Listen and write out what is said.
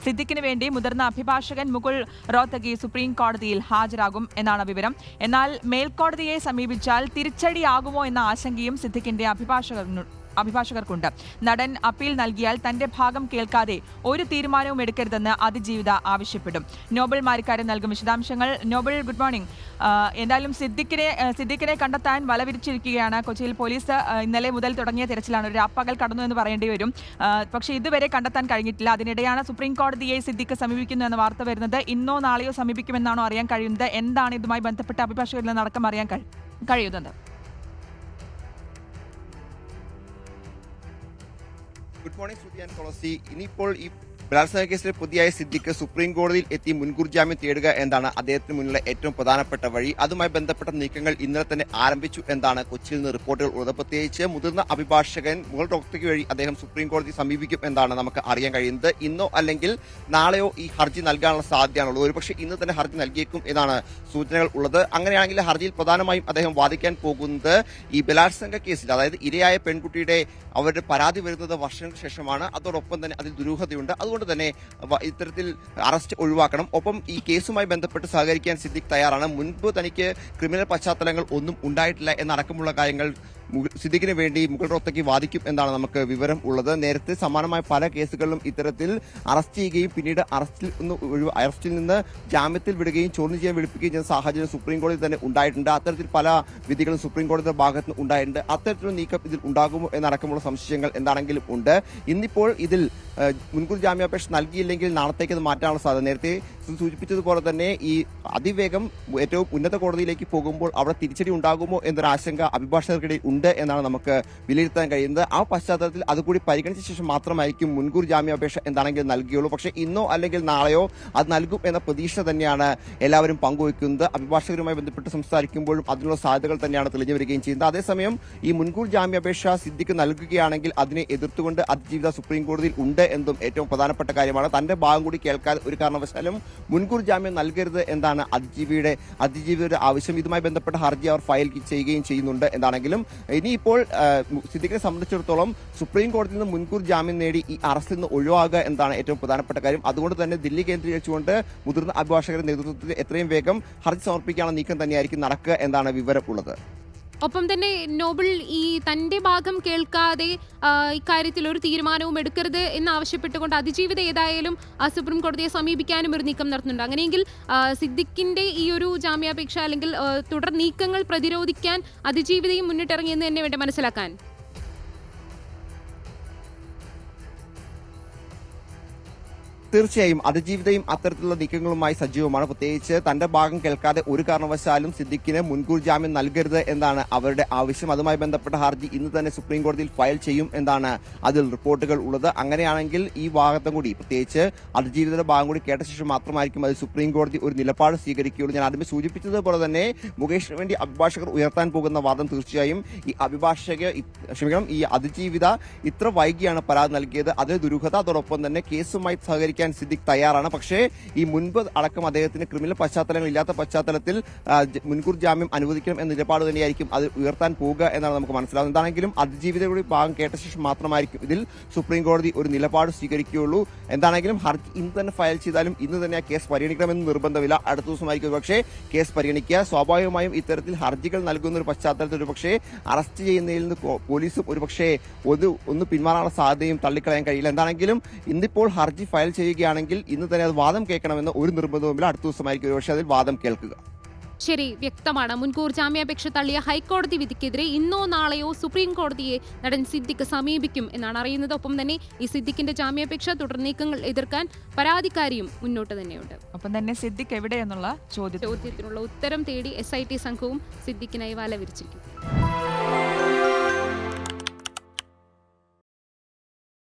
സിദ്ദിഖിന് വേണ്ടി മുതിർന്ന അഭിഭാഷകൻ മുകുൾ റോത്തഗി സുപ്രീം കോടതിയിൽ ഹാജരാകും എന്നാണ് വിവരം. എന്നാൽ മേൽക്കോടതിയെ സമീപിച്ചാൽ തിരിച്ചടിയാകുമോ എന്ന ആശങ്കയും സിദ്ദിഖിന്റെ അഭിഭാഷകർക്കുണ്ട്. നടൻ അപ്പീൽ നൽകിയാൽ തന്റെ ഭാഗം കേൾക്കാതെ ഒരു തീരുമാനവും എടുക്കരുതെന്ന് അതിജീവിത ആവശ്യപ്പെടും. നോബൽ മാരിക്കാരൻ നൽകും വിശദാംശങ്ങൾ. Nobel, good morning. എന്തായാലും സിദ്ദിഖിനെ കണ്ടെത്താൻ വലവിരിച്ചിരിക്കുകയാണ്. കൊച്ചിയിൽ പോലീസ് ഇന്നലെ മുതൽ തുടങ്ങിയ തിരച്ചിലാണ്. ഒരു രാപ്പകൽ കടന്നു എന്ന് പറയേണ്ടി വരും. പക്ഷേ ഇതുവരെ കണ്ടെത്താൻ കഴിഞ്ഞിട്ടില്ല. അതിനിടെയാണ് സുപ്രീം കോടതിയെ സിദ്ദിഖ് സമീപിക്കുന്നു എന്ന വാർത്ത വരുന്നത്. ഇന്നോ നാളെയോ സമീപിക്കുമെന്നാണോ അറിയാൻ കഴിയുന്നത്? എന്താണ് ഇതുമായി ബന്ധപ്പെട്ട അഭിഭാഷകരിൽ നിന്നടക്കം അറിയാൻ കഴിയുന്നത്? ഗുഡ് മോർണിംഗ് ശ്രുതി ആൻഡ് തുളസി. ഇനിയിപ്പോൾ ഈ ബലാത്സംഗ കേസിലെ പ്രതിയായ സിദ്ദിഖ് സുപ്രീം കോടതിയിൽ എത്തി മുൻകൂർ ജാമ്യം തേടുക എന്നതാണ് അദ്ദേഹത്തിന് മുന്നിലുള്ള ഏറ്റവും പ്രധാനപ്പെട്ട വഴി. അതുമായി ബന്ധപ്പെട്ട നീക്കങ്ങൾ ഇന്നലെ തന്നെ ആരംഭിച്ചു എന്നാണ് കൊച്ചിയിൽ നിന്ന് റിപ്പോർട്ടുകൾ ഉള്ളത്. പ്രത്യേകിച്ച് മുതിർന്ന അഭിഭാഷകൻ മുകുൾ റോത്തഗി വഴി അദ്ദേഹം സുപ്രീം കോടതി സമീപിക്കും എന്നാണ് നമുക്ക് അറിയാൻ കഴിയുന്നത്. ഇന്നോ അല്ലെങ്കിൽ നാളെയോ ഈ ഹർജി നൽകാനുള്ള സാധ്യതയാണുള്ളത്. ഒരുപക്ഷെ ഇന്ന് തന്നെ ഹർജി നൽകിയേക്കും എന്നാണ് സൂചനകൾ ഉള്ളത്. അങ്ങനെയാണെങ്കിൽ ഹർജിയിൽ പ്രധാനമായും അദ്ദേഹം വാദിക്കാൻ പോകുന്നത് ഈ ബലാത്സംഗ കേസിൽ, അതായത് ഇരയായ പെൺകുട്ടിയുടെ അവരുടെ പരാതി വരുന്നത് വർഷങ്ങൾക്ക് ശേഷമാണ്. അതോടൊപ്പം തന്നെ അതിൽ ദുരൂഹതയുണ്ട്. അതുകൊണ്ട് തന്നെ ഇത്തരത്തിൽ അറസ്റ്റ് ഒഴിവാക്കണം. ഒപ്പം ഈ കേസുമായി ബന്ധപ്പെട്ട് സഹകരിക്കാൻ സിദ്ദിഖ് തയ്യാറാണ്. മുൻപ് തനിക്ക് ക്രിമിനൽ പശ്ചാത്തലങ്ങൾ ഒന്നും ഉണ്ടായിട്ടില്ല എന്നടക്കമുള്ള കാര്യങ്ങൾ സിദ്ദിഖിന് വേണ്ടി മുകുൾ റോത്തഗി വാദിക്കും എന്നാണ് നമുക്ക് വിവരം ഉള്ളത്. നേരത്തെ സമാനമായ പല കേസുകളിലും ഇത്തരത്തിൽ അറസ്റ്റ് ചെയ്യുകയും പിന്നീട് അറസ്റ്റിൽ നിന്ന് ജാമ്യത്തിൽ വിടുകയും ചോദ്യം ചെയ്യാൻ വിളിപ്പിക്കുകയും ചെയ്യുന്ന സാഹചര്യം സുപ്രീം കോടതി തന്നെ ഉണ്ടായിട്ടുണ്ട്. അത്തരത്തിൽ പല വിധികളും സുപ്രീം കോടതിയുടെ ഭാഗത്ത് നിന്ന് ഉണ്ടായിട്ടുണ്ട്. അത്തരത്തിലുള്ള നീക്കം ഇതിൽ ഉണ്ടാകുമോ എന്നടക്കമുള്ള സംശയങ്ങൾ എന്താണെങ്കിലും ഉണ്ട്. ഇന്നിപ്പോൾ ഇതിൽ മുൻകൂർ ജാമ്യാപേക്ഷ നൽകിയില്ലെങ്കിൽ നാളത്തേക്ക് അത് മാറ്റാനുള്ള സാധ്യത. നേരത്തെ സൂചിപ്പിച്ചതുപോലെ തന്നെ ഈ അതിവേഗം ഏറ്റവും ഉന്നത കോടതിയിലേക്ക് പോകുമ്പോൾ അവിടെ തിരിച്ചടി ഉണ്ടാകുമോ എന്നൊരു ആശങ്ക അഭിഭാഷകർക്കിടയിൽ ഉണ്ട് എന്നാണ് നമുക്ക് വിലയിരുത്താൻ കഴിയുന്നത്. ആ പശ്ചാത്തലത്തിൽ അതുകൂടി പരിഗണിച്ച ശേഷം മാത്രമായിരിക്കും മുൻകൂർ ജാമ്യാപേക്ഷ എന്താണെങ്കിലും നൽകുകയുള്ളൂ. പക്ഷേ ഇന്നോ അല്ലെങ്കിൽ നാളെയോ അത് നൽകും എന്ന പ്രതീക്ഷ തന്നെയാണ് എല്ലാവരും പങ്കുവയ്ക്കുന്നത്. അഭിഭാഷകരുമായി ബന്ധപ്പെട്ട് സംസാരിക്കുമ്പോഴും അതിനുള്ള സാധ്യതകൾ തന്നെയാണ് തെളിഞ്ഞു വരികയും ചെയ്യുന്നത്. അതേസമയം ഈ മുൻകൂർ ജാമ്യാപേക്ഷ സിദ്ദിഖ് നൽകുകയാണെങ്കിൽ അതിനെ എതിർത്തുകൊണ്ട് അതിജീവിത സുപ്രീം കോടതിയിൽ ഉണ്ട് എന്നതും ഏറ്റവും പ്രധാനപ്പെട്ട കാര്യമാണ്. തന്റെ ഭാഗം കൂടി കേൾക്കാതെ ഒരു കാരണവശാലും മുൻകൂർ ജാമ്യം നൽകരുത് എന്നാണ് അതിജീവിതയുടെ ആവശ്യം. ഇതുമായി ബന്ധപ്പെട്ട ഹർജി അവർ ഫയൽ ചെയ്യുകയും ചെയ്യുന്നുണ്ട്. എന്താണെങ്കിലും ഇനിയിപ്പോൾ സിദ്ദിഖിനെ സംബന്ധിച്ചിടത്തോളം സുപ്രീം കോടതിയിൽ നിന്ന് മുൻകൂർ ജാമ്യം നേടി ഈ അറസ്റ്റിൽ നിന്ന് ഒഴിവാകുക എന്നതാണ് ഏറ്റവും പ്രധാനപ്പെട്ട കാര്യം. അതുകൊണ്ട് തന്നെ ദില്ലി കേന്ദ്രീകരിച്ചുകൊണ്ട് മുതിർന്ന അഭിഭാഷകരുടെ നേതൃത്വത്തിൽ എത്രയും വേഗം ഹർജി സമർപ്പിക്കാനുള്ള നീക്കം തന്നെയായിരിക്കും നടക്കുക എന്നാണ് വിവരമുള്ളത്. ഒപ്പം തന്നെ നോബിൾ, ഈ തന്റെ ഭാഗം കേൾക്കാതെ ഇക്കാര്യത്തിൽ ഒരു തീരുമാനവും എടുക്കരുത് എന്നാവശ്യപ്പെട്ടുകൊണ്ട് അതിജീവിത ഏതായാലും സുപ്രീം കോടതിയെ സമീപിക്കാനും ഒരു നീക്കം നടത്തുന്നുണ്ട്. അങ്ങനെയെങ്കിൽ സിദ്ദിഖിന്റെ ഈ ഒരു ജാമ്യാപേക്ഷ അല്ലെങ്കിൽ തുടർ നീക്കങ്ങൾ പ്രതിരോധിക്കാൻ അതിജീവിതയും മുന്നിട്ടിറങ്ങിയെന്ന് തന്നെ വേണ്ടി മനസ്സിലാക്കാൻ. തീർച്ചയായും അതിജീവിതയും അത്തരത്തിലുള്ള നീക്കങ്ങളുമായി സജീവമാണ്. പ്രത്യേകിച്ച് തന്റെ ഭാഗം കേൾക്കാതെ ഒരു കാരണവശാലും സിദ്ദിഖിന് മുൻകൂർ ജാമ്യം നൽകരുത് എന്നാണ് അവരുടെ ആവശ്യം. അതുമായി ബന്ധപ്പെട്ട ഹർജി ഇന്ന് തന്നെ സുപ്രീം കോടതിയിൽ ഫയൽ ചെയ്യും എന്നാണ് അതിൽ റിപ്പോർട്ടുകൾ ഉള്ളത്. അങ്ങനെയാണെങ്കിൽ ഈ ഭാഗത്തും കൂടി, പ്രത്യേകിച്ച് അതിജീവിതയുടെ ഭാഗം കൂടി കേട്ട ശേഷം മാത്രമായിരിക്കും അത് സുപ്രീം കോടതി ഒരു നിലപാട് സ്വീകരിക്കുകയുള്ളൂ. ഞാൻ ആദ്യമേ സൂചിപ്പിച്ചതുപോലെ തന്നെ മുകേഷിന് വേണ്ടി അഭിഭാഷകർ ഉയർത്താൻ പോകുന്ന വാദം തീർച്ചയായും ഈ അതിജീവിത ഇത്ര വൈകിയാണ് പരാതി നൽകിയത്, അതിന് ദുരൂഹത, അതോടൊപ്പം തന്നെ കേസുമായി സഹകരിക്കാൻ സിദ്ദിഖ് തയ്യാറാണ്. പക്ഷേ ഈ മുൻപ് അടക്കം അദ്ദേഹത്തിന് ക്രിമിനൽ പശ്ചാത്തലങ്ങൾ ഇല്ലാത്ത പശ്ചാത്തലത്തിൽ മുൻകൂർ ജാമ്യം അനുവദിക്കണം എന്ന നിലപാട് തന്നെയായിരിക്കും അത് ഉയർത്താൻ പോവുക എന്നാണ് നമുക്ക് മനസ്സിലാവുന്നത്. എന്താണെങ്കിലും അതിജീവിതയുടെ ഭാഗം കേട്ട ശേഷം മാത്രമായിരിക്കും ഇതിൽ സുപ്രീം കോടതി ഒരു നിലപാട് സ്വീകരിക്കുകയുള്ളൂ. എന്താണെങ്കിലും ഹർജി ഇന്ന് തന്നെ ഫയൽ ചെയ്താലും ഇന്ന് തന്നെ ആ കേസ് പരിഗണിക്കണമെന്ന് നിർബന്ധമില്ല. അടുത്ത ദിവസമായിരിക്കും പക്ഷേ കേസ് പരിഗണിക്കുക. സ്വാഭാവികമായും ഇത്തരത്തിൽ ഹർജികൾ നൽകുന്ന ഒരു പശ്ചാത്തലത്തിൽ ഒരുപക്ഷെ അറസ്റ്റ് ചെയ്യുന്നതിൽ നിന്ന് പോലീസും ഒരുപക്ഷെ ഒന്ന് പിന്മാറാനുള്ള സാധ്യതയും തള്ളിക്കളയാൻ കഴിയില്ല. എന്താണെങ്കിലും ഇന്നിപ്പോൾ ഹർജി ഫയൽ ചെയ്യുകയാണെങ്കിൽ ഇന്ന് തന്നെ അത് വാദം കേൾക്കണമെന്ന് ഒരു നിർബന്ധവുമില്ല. അടുത്ത ദിവസമായിരിക്കും ഒരുപക്ഷെ അതിൽ വാദം കേൾക്കുക. ശരി, വ്യക്തമാണ്. മുൻകൂർ ജാമ്യാപേക്ഷ തള്ളിയ ഹൈക്കോടതി വിധിക്കെതിരെ ഇന്നോ നാളെയോ സുപ്രീം കോടതിയെ നടൻ സിദ്ദിഖ് സമീപിക്കും എന്നാണ് അറിയുന്നത്. ഒപ്പം തന്നെ ഈ സിദ്ദിഖിന്റെ ജാമ്യാപേക്ഷ തുടർ നീക്കങ്ങൾ എതിർക്കാൻ പരാതിക്കാരിയും മുന്നോട്ട് തന്നെയുണ്ട്. ഒപ്പം തന്നെ സിദ്ദിഖ് എവിടെയെന്നുള്ള ചോദ്യത്തിനുള്ള ഉത്തരം തേടി SIT സംഘവും സിദ്ദിഖിനായി വല വിരിച്ചിരിക്കും.